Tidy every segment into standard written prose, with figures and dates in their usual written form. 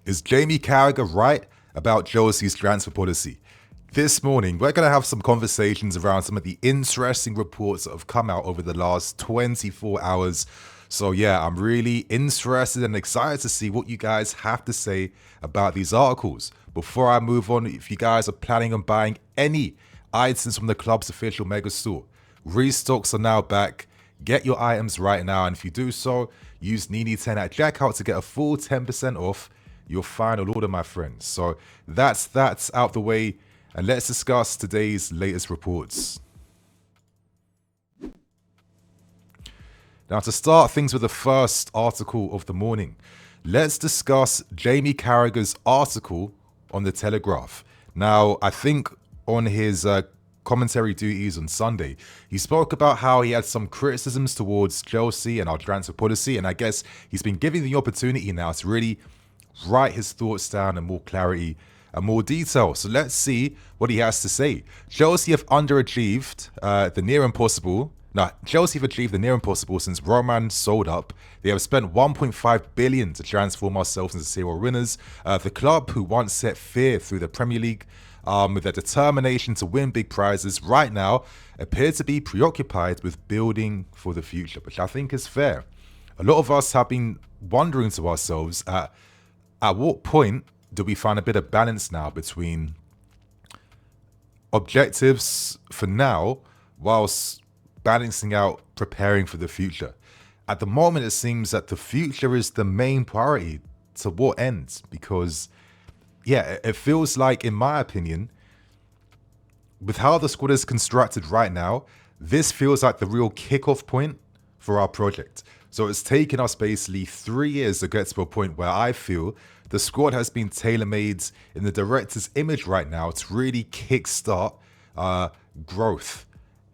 Is Jamie Carragher right about Chelsea's transfer policy? This morning, we're going to have some conversations around some of the interesting reports that have come out over the last 24 hours. So yeah, I'm really interested and excited to see what you guys have to say about these articles. Before I move on, if you guys are planning on buying any items from the club's official mega store, restocks are now back. Get your items right now, and if you do so, use Nini10 at checkout to get a full 10% off your final order, my friends. So that's out the way, and let's discuss today's latest reports. Now, to start things with the first article of the morning, let's discuss Jamie Carragher's article on the Telegraph. Now, I think on his commentary duties on Sunday, he spoke about how he had some criticisms towards Chelsea and our transfer policy, and I guess he's been given the opportunity now to really write his thoughts down in more clarity and more detail. So let's see what he has to say. Chelsea have underachieved the near impossible. Now, Chelsea have achieved the near impossible since Roman sold up. They have spent 1.5 billion to transform ourselves into serial winners. The club who once set fear through the Premier League with their determination to win big prizes right now appear to be preoccupied with building for the future, which I think is fair. A lot of us have been wondering to ourselves at what point do we find a bit of balance now between objectives for now whilst balancing out preparing for the future. At the moment, it seems that the future is the main priority. To what end? Because, yeah, it feels like, in my opinion, with how the squad is constructed right now, this feels like the real kickoff point for our project. So it's taken us basically 3 years to get to a point where I feel the squad has been tailor-made in the director's image right now to really kickstart growth,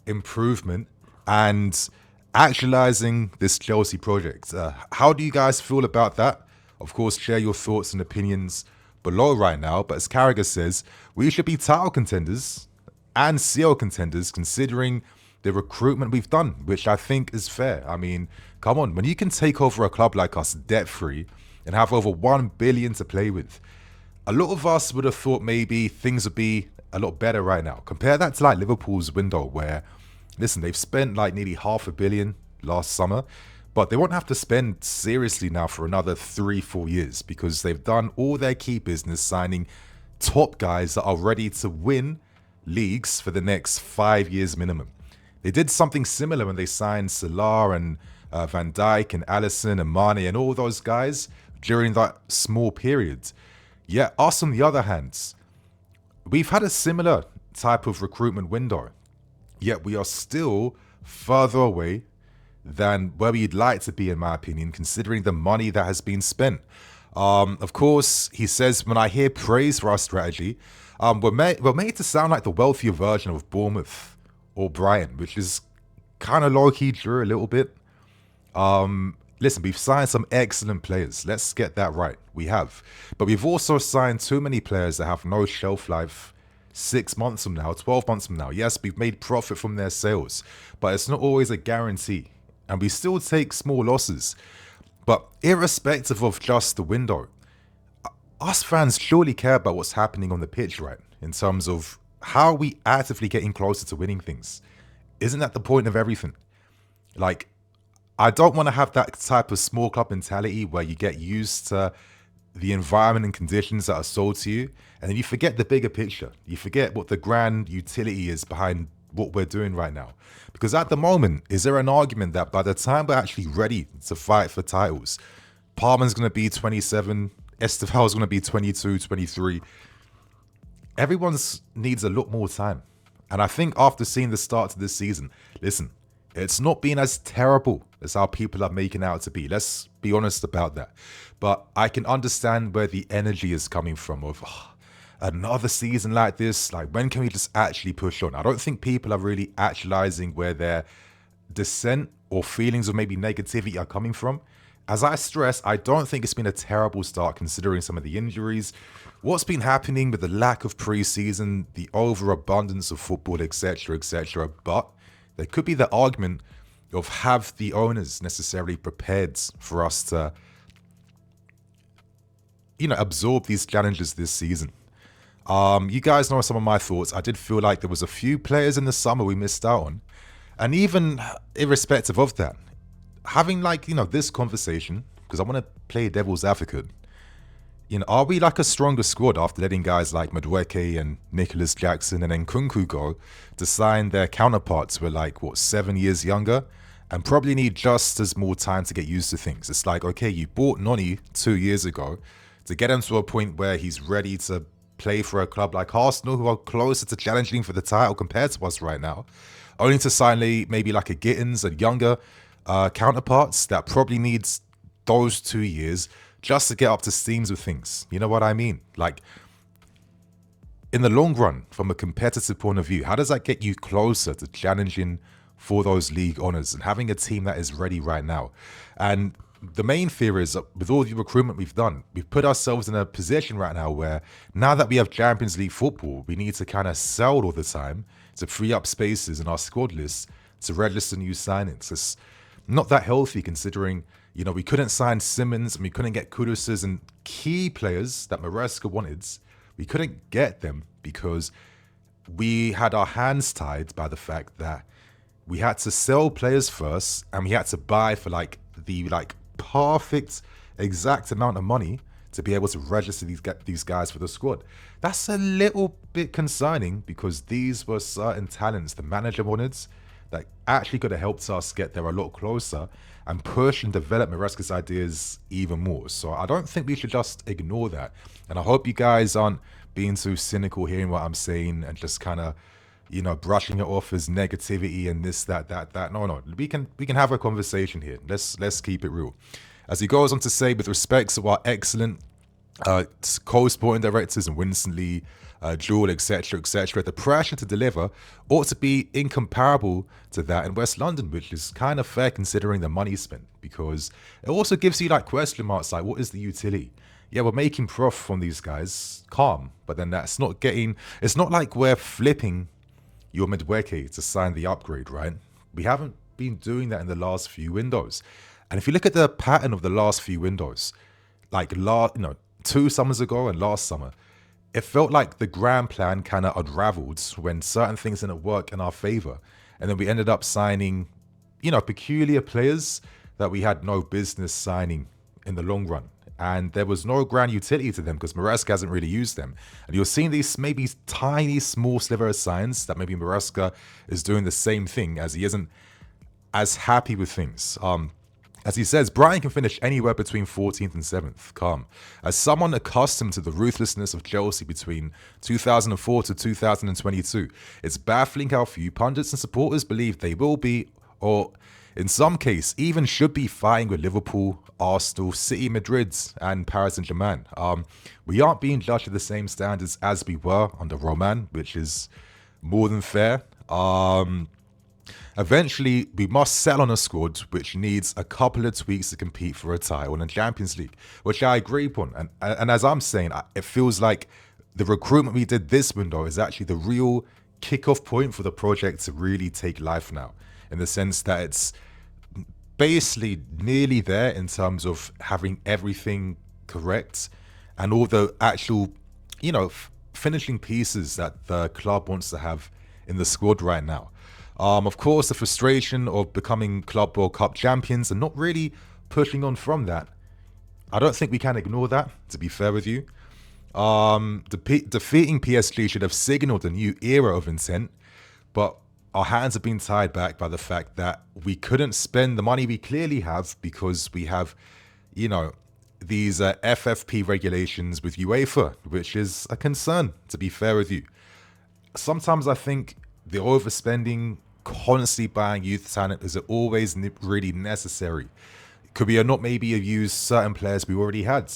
improvement, and actualizing this Chelsea project. How do you guys feel about that? Of course, share your thoughts and opinions below right now. But as Carragher says, we should be title contenders and CL contenders considering the recruitment we've done, which I think is fair. I mean, come on, when you can take over a club like us debt-free and have over 1 billion to play with, a lot of us would have thought maybe things would be a lot better right now. Compare that to like Liverpool's window where, listen, they've spent like nearly £500 million last summer, but they won't have to spend seriously now for another 3-4 years because they've done all their key business signing top guys that are ready to win leagues for the next 5 years minimum. They did something similar when they signed Salah and Van Dijk and Alisson and Mane and all those guys during that small period. Yet us, on the other hand, we've had a similar type of recruitment window, yet we are still further away than where we'd like to be, in my opinion, considering the money that has been spent. Of course, he says, when I hear praise for our strategy, we're made to sound like the wealthier version of Bournemouth or Brighton, which is kind of low-key true a little bit. Listen, we've signed some excellent players. Let's get that right. We have. But we've also signed too many players that have no shelf life 6 months from now, 12 months from now. Yes, we've made profit from their sales, but it's not always a guarantee. And we still take small losses. But irrespective of just the window, us fans surely care about what's happening on the pitch, right? In terms of how are we actively getting closer to winning things? Isn't that the point of everything? Like, I don't want to have that type of small club mentality where you get used to the environment and conditions that are sold to you, and then you forget the bigger picture. You forget what the grand utility is behind what we're doing right now. Because at the moment, is there an argument that by the time we're actually ready to fight for titles, Palmer's going to be 27, Esteval's going to be 22, 23. Everyone needs a lot more time. And I think after seeing the start to this season, listen, it's not been as terrible as how people are making out to be. Let's be honest about that. But I can understand where the energy is coming from of another season like this. Like, when can we just actually push on? I don't think people are really actualizing where their dissent or feelings of maybe negativity are coming from. As I stress, I don't think it's been a terrible start considering some of the injuries, what's been happening with the lack of preseason, the overabundance of football, etc., etc. But there could be the argument of have the owners necessarily prepared for us to absorb these challenges this season. You guys know some of my thoughts. I did feel like there was a few players in the summer we missed out on. And even irrespective of that, having this conversation, because I want to play devil's advocate, are we like a stronger squad after letting guys like Madueke and Nicholas Jackson and then Kunku go to sign their counterparts who are 7 years younger and probably need just as more time to get used to things? It's like, okay, you bought Noni 2 years ago to get him to a point where he's ready to play for a club like Arsenal, who are closer to challenging for the title compared to us right now, only to sign maybe like a Gittins and younger counterparts that probably needs those 2 years just to get up to steams with things. You know what I mean? Like, in the long run, from a competitive point of view, how does that get you closer to challenging for those league honours and having a team that is ready right now? And the main fear is, with all the recruitment we've done, we've put ourselves in a position right now where, now that we have Champions League football, we need to kind of sell all the time to free up spaces in our squad list to register new signings. It's not that healthy, considering we couldn't sign Simmons and we couldn't get Kudus and key players that Maresca wanted. We couldn't get them because we had our hands tied by the fact that we had to sell players first and we had to buy for the perfect exact amount of money to be able to register these guys for the squad. That's a little bit concerning, because these were certain talents the manager wanted that actually could have helped us get there a lot closer and push and develop Maresca's ideas even more. So I don't think we should just ignore that. And I hope you guys aren't being too cynical hearing what I'm saying and just kind of, brushing it off as negativity and this, that. No. We can have a conversation here. Let's keep it real. As he goes on to say, with respect to our excellent co-sporting directors and Winston Lee, Jewel, etc., the pressure to deliver ought to be incomparable to that in West London, which is kind of fair considering the money spent, because it also gives you question marks like, what is the utility? Yeah, we're making prof from these guys, calm, but then it's not like we're flipping your Madueke to sign the upgrade, right? We haven't been doing that in the last few windows. And if you look at the pattern of the last few windows, 2 summers ago and last summer, it felt like the grand plan kind of unraveled when certain things didn't work in our favor. And then we ended up signing, peculiar players that we had no business signing in the long run. And there was no grand utility to them because Maresca hasn't really used them. And you're seeing these maybe tiny, small sliver of signs that maybe Maresca is doing the same thing, as he isn't as happy with things. As he says, Brian can finish anywhere between 14th and 7th. Calm. As someone accustomed to the ruthlessness of Chelsea between 2004 to 2022, it's baffling how few pundits and supporters believe they will be, or in some case, even should be fighting with Liverpool, Arsenal, City, Madrid, and Paris Saint-Germain. We aren't being judged to the same standards as we were under Roman, which is more than fair. Eventually, we must settle on a squad which needs a couple of tweaks to compete for a title in the Champions League, which I agree upon. And as I'm saying, it feels like the recruitment we did this window is actually the real kickoff point for the project to really take life now, in the sense that it's basically nearly there in terms of having everything correct and all the actual, finishing pieces that the club wants to have in the squad right now. Of course, the frustration of becoming Club World Cup champions and not really pushing on from that. I don't think we can ignore that, to be fair with you. Defeating PSG should have signaled a new era of intent, but our hands have been tied back by the fact that we couldn't spend the money we clearly have because we have, these FFP regulations with UEFA, which is a concern, to be fair with you. Sometimes I think the overspending, constantly buying youth talent, is always really necessary? Could we not maybe have used certain players we already had?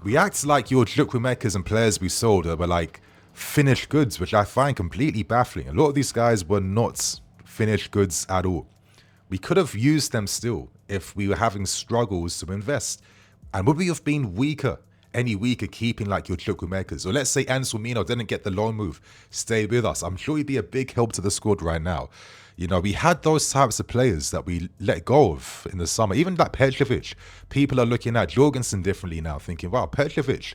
We act like your Chukwuemekas and players we sold were like finished goods, which I find completely baffling. A lot of these guys were not finished goods at all. We could have used them still if we were having struggles to invest. And would we have been weaker any weaker keeping like your Chukwuemekas. Or let's say Ansel Mino didn't get the loan move, stay with us. I'm sure he'd be a big help to the squad right now. You know, we had those types of players that we let go of in the summer. Even like Petrovic. People are looking at Jorgensen differently now, thinking, wow, Petrovic,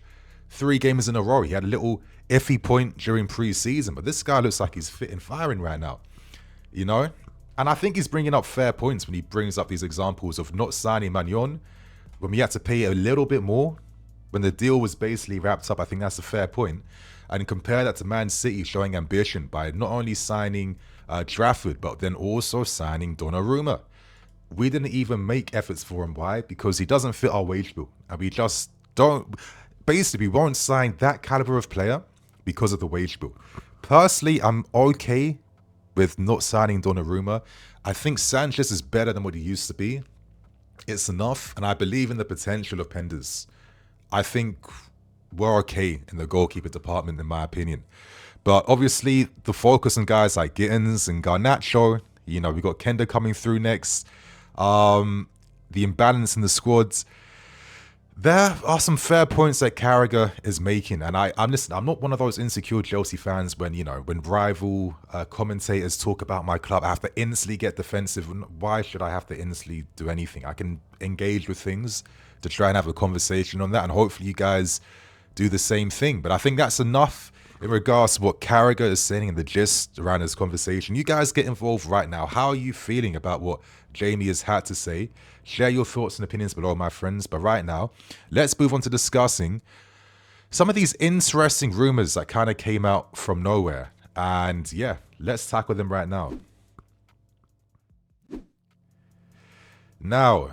3 games in a row. He had a little iffy point during pre-season, but this guy looks like he's fit and firing right now. You know? And I think he's bringing up fair points when he brings up these examples of not signing Magnon when we had to pay a little bit more, when the deal was basically wrapped up. I think that's a fair point. And compare that to Man City showing ambition by not only signing Trafford, but then also signing Donnarumma. We didn't even make efforts for him. Why? Because he doesn't fit our wage bill. And we just don't, basically, we won't sign that caliber of player because of the wage bill. Personally, I'm okay with not signing Donnarumma. I think Sanchez is better than what he used to be. It's enough, and I believe in the potential of Penders. I think we're okay in the goalkeeper department, in my opinion. But obviously, the focus on guys like Gittins and Garnacho, you know, we got Kenda coming through next. The imbalance in the squads. There are some fair points that Carragher is making, and I'm not one of those insecure Chelsea fans when, you know, when rival commentators talk about my club, I have to instantly get defensive. Why should I have to instantly do anything? I can engage with things to try and have a conversation on that, and hopefully you guys do the same thing. But I think that's enough in regards to what Carragher is saying and the gist around this conversation. You guys get involved right now. How are you feeling about what Jamie has had to say? Share your thoughts and opinions below, my friends. But right now, let's move on to discussing some of these interesting rumors that kind of came out from nowhere. And yeah, let's tackle them right now. Now,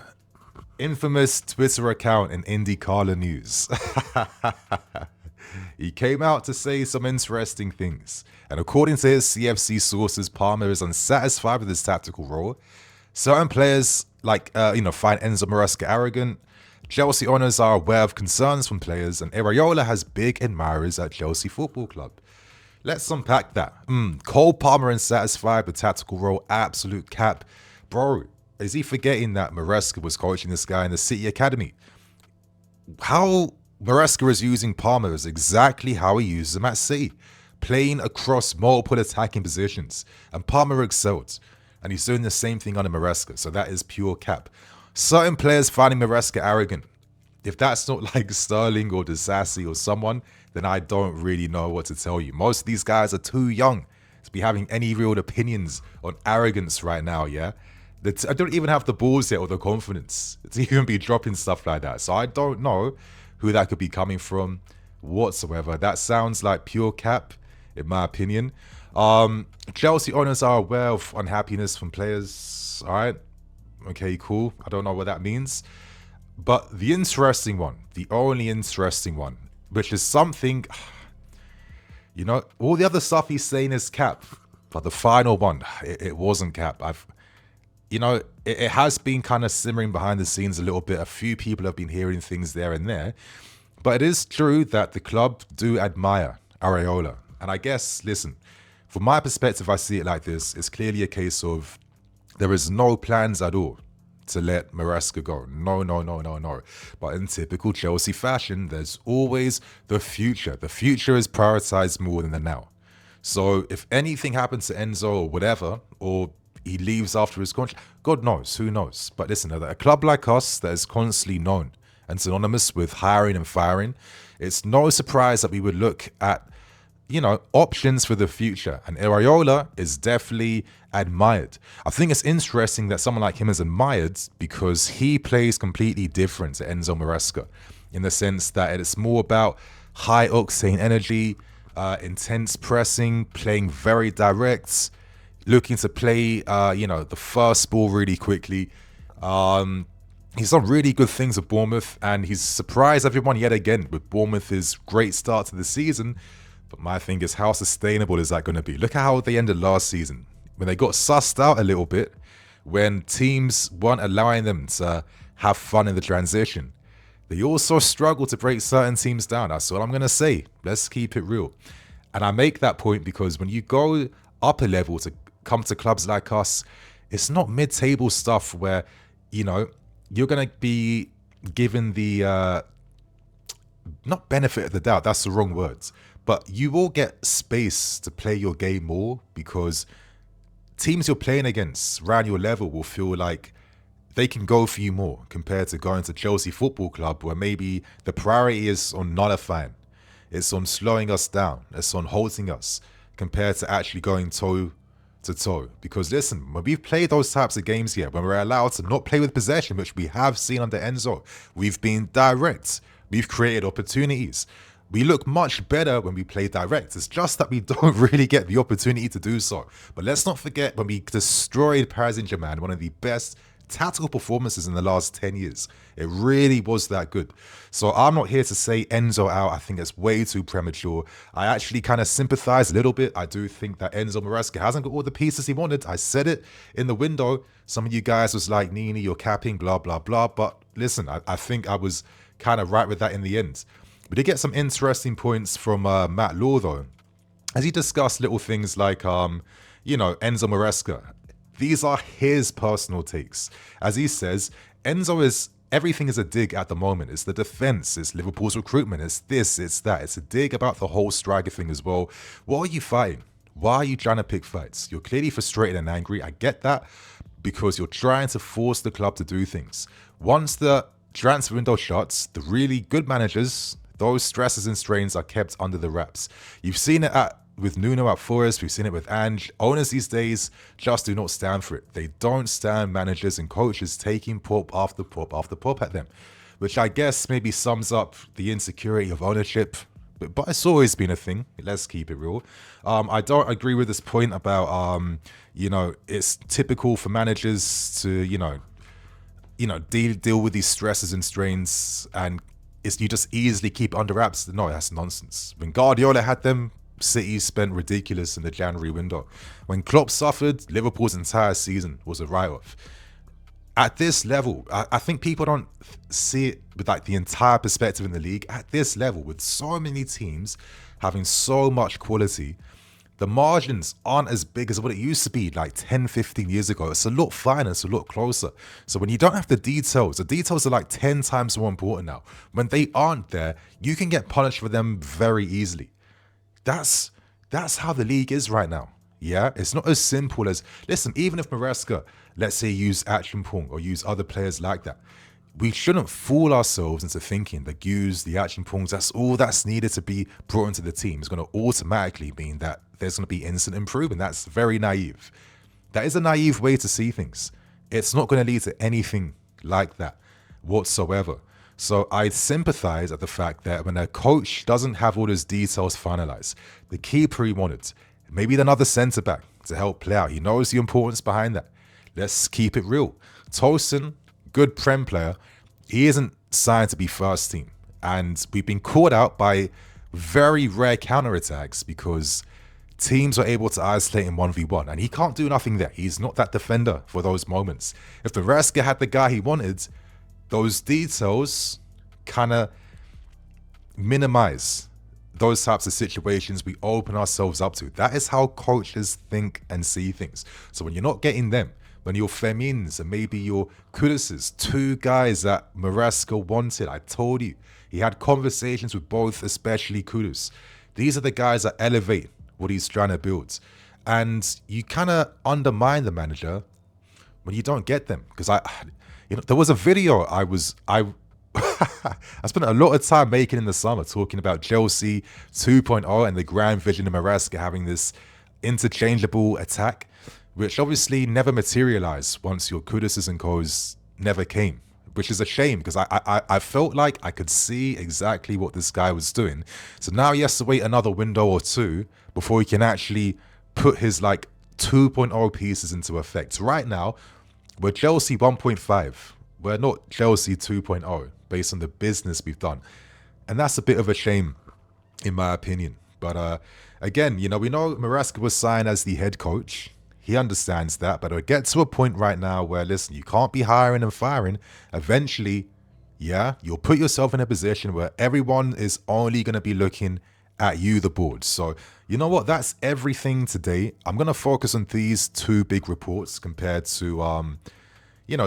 infamous Twitter account in IndyCar news. He came out to say some interesting things. And according to his CFC sources, Palmer is unsatisfied with his tactical role. Certain players, like, find Enzo Maresca arrogant. Chelsea owners are aware of concerns from players, and Iriola has big admirers at Chelsea Football Club. Let's unpack that. Cole Palmer unsatisfied with tactical role, absolute cap. Bro, is he forgetting that Maresca was coaching this guy in the City Academy? How Maresca is using Palmer is exactly how he uses him at City, playing across multiple attacking positions, and Palmer excelled. And he's doing the same thing under Maresca, so that is pure cap. Certain players finding Maresca arrogant. If that's not like Sterling or Disassi or someone, then I don't really know what to tell you. Most of these guys are too young to be having any real opinions on arrogance right now, yeah? I don't even have the balls yet or the confidence to even be dropping stuff like that. So I don't know who that could be coming from whatsoever. That sounds like pure cap, in my opinion. Chelsea owners are aware of unhappiness from players. All right. Okay, cool. I don't know what that means. But the interesting one, the only interesting one, which is something, you know, all the other stuff he's saying is cap. But the final one, it wasn't cap. It has been kind of simmering behind the scenes a little bit. A few people have been hearing things there and there. But it is true that the club do admire Iraola. And I guess, listen, from my perspective, I see it like this. It's clearly a case of there is no plans at all to let Maresca go. No. But in typical Chelsea fashion, there's always the future. The future is prioritized more than the now. So if anything happens to Enzo or whatever, or he leaves after his contract, God knows, who knows. But listen, a club like us that is constantly known and synonymous with hiring and firing, it's no surprise that we would look at, you know, options for the future. And Iriola is definitely admired. I think it's interesting that someone like him is admired because he plays completely different to Enzo Maresca in the sense that it's more about high octane energy, intense pressing, playing very direct, looking to play, the first ball really quickly. He's done really good things with Bournemouth, and he's surprised everyone yet again with Bournemouth's great start to the season. But my thing is, how sustainable is that going to be? Look at how they ended last season, when they got sussed out a little bit, when teams weren't allowing them to have fun in the transition. They also struggle to break certain teams down. That's all I'm going to say. Let's keep it real. And I make that point because when you go upper level to come to clubs like us, it's not mid-table stuff where, you know, you're going to be given the not benefit of the doubt, that's the wrong words, but you will get space to play your game more because teams you're playing against around your level will feel like they can go for you more compared to going to Chelsea Football Club where maybe the priority is on nullifying, it's on slowing us down, it's on halting us compared to actually going toe to toe. Because listen, when we've played those types of games here, when we're allowed to not play with possession, which we have seen under Enzo, we've been direct, we've created opportunities. We look much better when we play direct. It's just that we don't really get the opportunity to do so. But let's not forget when we destroyed Paris Saint-Germain, one of the best tactical performances in the last 10 years. It really was that good. So I'm not here to say Enzo out. I think it's way too premature. I actually kind of sympathize a little bit. I do think that Enzo Maresca hasn't got all the pieces he wanted. I said it in the window. Some of you guys was like, Nini, you're capping, blah, blah, blah. But listen, I think I was kind of right with that in the end. We did get some interesting points from Matt Law, though, as he discussed little things like, Enzo Maresca. These are his personal takes. As he says, everything is a dig at the moment. It's the defense, it's Liverpool's recruitment, it's this, it's that. It's a dig about the whole striker thing as well. What are you fighting? Why are you trying to pick fights? You're clearly frustrated and angry. I get that, because you're trying to force the club to do things. Once the transfer window shuts, the really good managers, those stresses and strains are kept under the wraps. You've seen it with Nuno at Forest, we've seen it with Ange. Owners these days just do not stand for it. They don't stand managers and coaches taking pop after pop after pop at them, which I guess maybe sums up the insecurity of ownership. But it's always been a thing. Let's keep it real. I don't agree with this point about, it's typical for managers to, deal with these stresses and strains, and you just easily keep under wraps. No, that's nonsense. When Guardiola had them, City spent ridiculous in the January window. When Klopp suffered, Liverpool's entire season was a write-off. At this level, I think people don't see it with like the entire perspective in the league. At this level, with so many teams having so much quality, the margins aren't as big as what it used to be like 10, 15 years ago. It's a lot finer, it's a lot closer. So when you don't have the details are like 10 times more important now. When they aren't there, you can get punished for them very easily. That's how the league is right now. Yeah, it's not as simple as, listen, even if Maresca, let's say, use Achimpong or use other players like that, we shouldn't fool ourselves into thinking that use the Achinpongs, that's all that's needed to be brought into the team. It's going to automatically mean that there's going to be instant improvement. That's very naive. That is a naive way to see things. It's not going to lead to anything like that whatsoever. So I sympathize at the fact that when a coach doesn't have all his details finalized, the keeper he wanted, maybe another centre back to help play out, he knows the importance behind that. Let's keep it real. Tosin, good Prem player, he isn't signed to be first team. And we've been caught out by very rare counterattacks because teams are able to isolate him 1v1. And he can't do nothing there. He's not that defender for those moments. If the Maresca had the guy he wanted, those details kind of minimize those types of situations we open ourselves up to. That is how coaches think and see things. So when you're not getting them, when your Femins and maybe your Kuduses, two guys that Maresca wanted, I told you, he had conversations with both, especially Kudus. These are the guys that elevate what he's trying to build. And you kind of undermine the manager when you don't get them. Because there was a video I spent a lot of time making in the summer talking about Chelsea 2.0 and the grand vision of Maresca having this interchangeable attack, which obviously never materialized once your Kuduses and Co's never came, which is a shame because I felt like I could see exactly what this guy was doing. So now he has to wait another window or two before he can actually put his like 2.0 pieces into effect. Right now, we're Chelsea 1.5. We're not Chelsea 2.0 based on the business we've done. And that's a bit of a shame, in my opinion. But again, we know Maresca was signed as the head coach. He understands that, but it'll get to a point right now where, listen, you can't be hiring and firing. Eventually, you'll put yourself in a position where everyone is only going to be looking at you, the board. So, you know what? That's everything today. I'm going to focus on these two big reports compared to,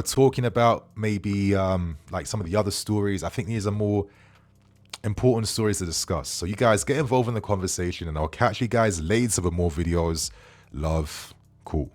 talking about maybe like some of the other stories. I think these are more important stories to discuss. So you guys get involved in the conversation, and I'll catch you guys later with more videos. Love. Cool.